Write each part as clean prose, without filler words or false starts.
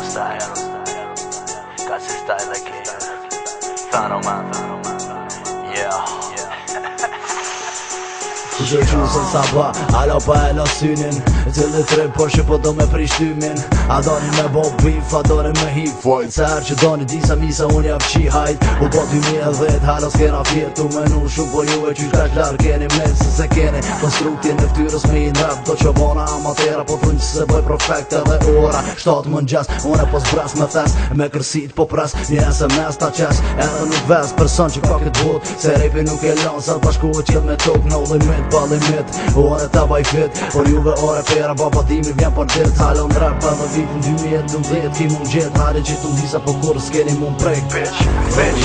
style. Got your style like it. Thano man. Yeah. Kushe qusën saba, alo pa e la synin Cili tre Porsche po do me prishtymin A doni me bo beef, a doni me hip fight Se her që doni disa misa unë jap qi hajt U po 2010, halas kena fjetu menu shumë Po juve qysh ka klar keni mesë se keni Konstruktin e ftyrës me i nrap Do që bona amatera po thunë që se bëj profekt edhe ora 7 më n'gjas, une po s'bras me thes Me kërsit po pras, një SMS ta qes Edhe nuk ves person që ka këtë bot Se repi nuk e lan, sa t'bashkohet qëll me tok no limit pa limit Ore ta baj fit Por juve ore pera baba dimi vjen për dit Halon rap edhe vitin 2012 Ki mund gjet hale që tu disa po kur s'keni mund prek bitch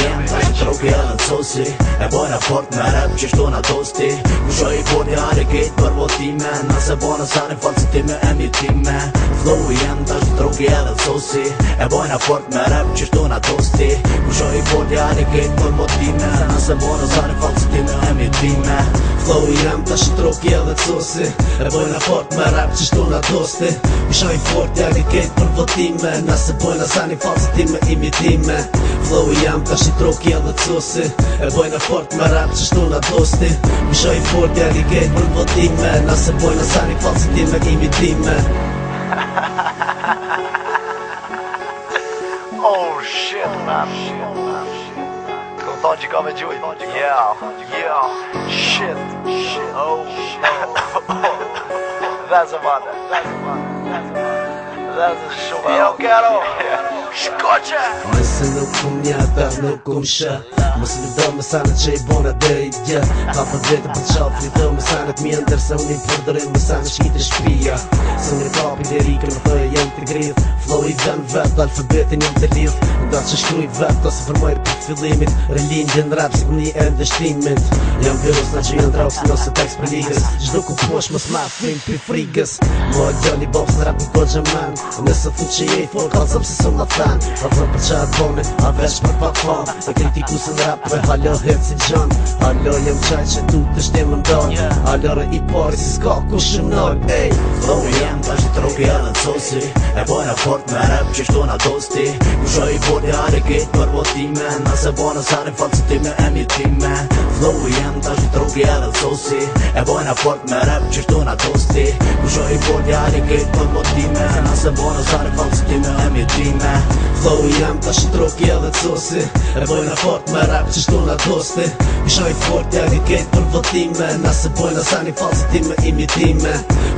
Jem ta që troki edhe t'sosi E bojna fort me rap që shtu na tosti Kusho i bodi hale kejt për votime Nëse bojna sani falsitime e mitime Flow jem ta që troki edhe t'sosi E bojna fort me rap që shtu na tosti Kusho i bodi hale kejt për votime Nëse bojna sani falsitime e mitime Flow jam ta shitroki edhe t'sosi E bojna fort me rap që shtu na dosti Isha i fort ja ke kejt për votime Nëse bojna sani falsitime imitime Flow jam ta shitroki edhe t'sosi E bojna fort me rap që shtu na dosti Isha i fort ja ke kejt për votime Nëse bojna sani falsitime imitime Oh shit man. Thought you got me doing. Yeah. Shit. Oh. That's a man. That's a show. Yo, Ghetto. Shkoqe. Nëse nuk kum njata, nuk kum shë Mos më do me sanet që i bona deri dje Ka për vete për qafi dhe me sanet mjen Derse unë i përdërim me sanet shkite shpia Se në kapi dhe rikë në thëje jem të grith Flow i ven vet, alfabetin jem të lidh Nda që shkruj vet, ose formoj për fillimit Relindjen rap si këmni e ndështimit Jam virus na që janë drauksin ose tekst për ligës Gjdo ku posh mos ma frim për frigës Mo e djali bobs në rap në kodgjë men Nëse thu që je i for, kalzëm si sëm në fan Kalzëm për që atë bone, a vesh për pa fan E kritiku se në rap me halo hit si gjan Halo jem qaj që tu të shtim më ndon Halo re i pari si s'ka ku shimnoj ej Flow jem ta që troki edhe t'sosi E bojna fort me rap që shtu na tosti Kusho i bodi hare kejt për votime Nëse bojna sani falsitime e mitime Flow jem ta që troki edhe t'sosi E bojna fort me rap që shtu na tosti Kusho i bodi hare kejt për votime Nëse bojna sani falsitime e mitime Flow jam ta që troki edhe t'sosi E bojna fort me rap që shtu na tosti Isha i fort ja ke kejt për votime Nëse bojna sani falsitime imitime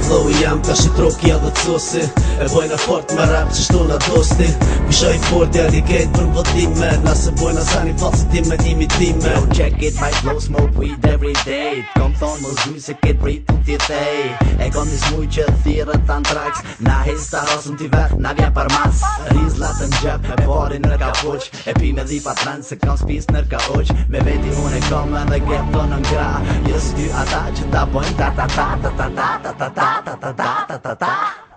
Flow jam ta që troki edhe t'sosi E bojna fort me rap që shtu na tosti Isha i fort ja ke kejt për votime Nëse bojna sani falsitime imitime Yo, check it, my flow smoke weed every day Kom thonë më zhuj se ket prit të tjetej E kom një smuj që thire të antrax Na hes të rosëm t'i vet, na vjen për mas Rizlat në gjep, me pari nër ka poq E pi me dhipa trend se kam spis nër ka oq Me veti unë e kom edhe gep të në ngra Jës ty ata që ta bojnë ta ta ta ta ta ta ta ta ta ta ta ta ta ta